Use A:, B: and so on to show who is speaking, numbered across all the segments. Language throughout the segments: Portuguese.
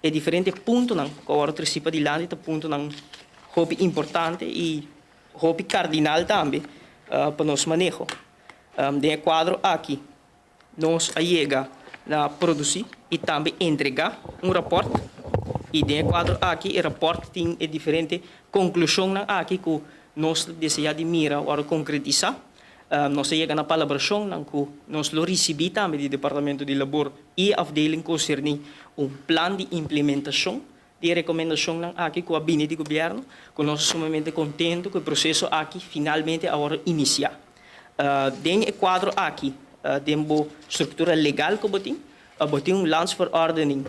A: é diferente ponto não, que agora participa de lá, é ponto não, hobby importante e hobby cardinal também para nós manejo. De quadro aqui, nós chega a produzir e também entregar raporte. E de quadro aqui, o raporte tem diferente conclusão aqui que nós desejamos de mira ou concretizar. Nós chega na palabração que nós lo recebi também do Departamento de Labor e afdeling concernente plano de implementação de recomendação aqui com a bine de governo, que nós sumamente contente que o processo aqui finalmente agora inicia. Dentro do quadro aqui, temos estrutura legal que botem landsverordening,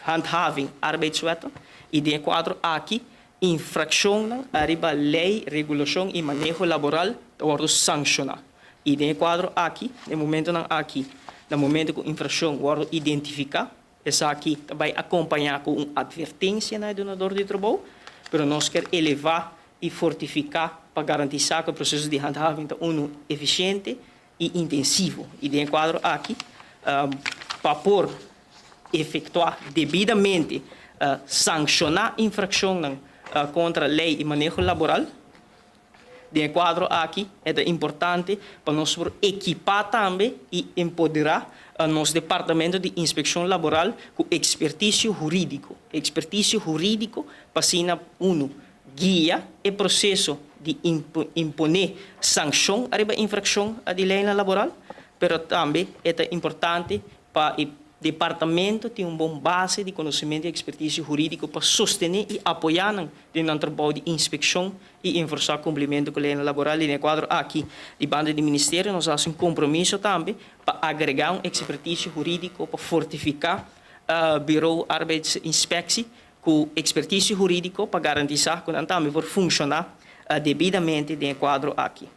A: handhaving, arbeidswetten, e dentro do quadro aqui, infração, arriba lei, regulação e manejo laboral, agora sancionar. E dentro do quadro aqui, no momento que a infração agora identificar, essa aqui vai acompanhar com uma advertência no donador de trabalho, mas nós queremos elevar e fortificar para garantir que o processo de handhaving é eficiente e intensivo. E dentro do quadro aqui, para por efetuar devidamente, sancionar infração contra a lei e manejo laboral, dentro do quadro aqui é importante para nós equipar também e empoderar nosso departamento de inspeção laboral com expertise jurídico. Expertise jurídico para ser guia e processo de imponer sanção a infração de lei laboral, mas também é importante para o departamento ter uma boa base de conhecimento e expertise jurídico para sostener e apoiar no trabalho de inspeção e enforçar o cumprimento com a lei laboral. E no quadro aqui, de banda do Ministério, nós temos um compromisso também para agregar expertise jurídico para fortificar o Bureau Arbeidsinspectie com expertise jurídico para garantir que também vai funcionar devidamente no quadro aqui.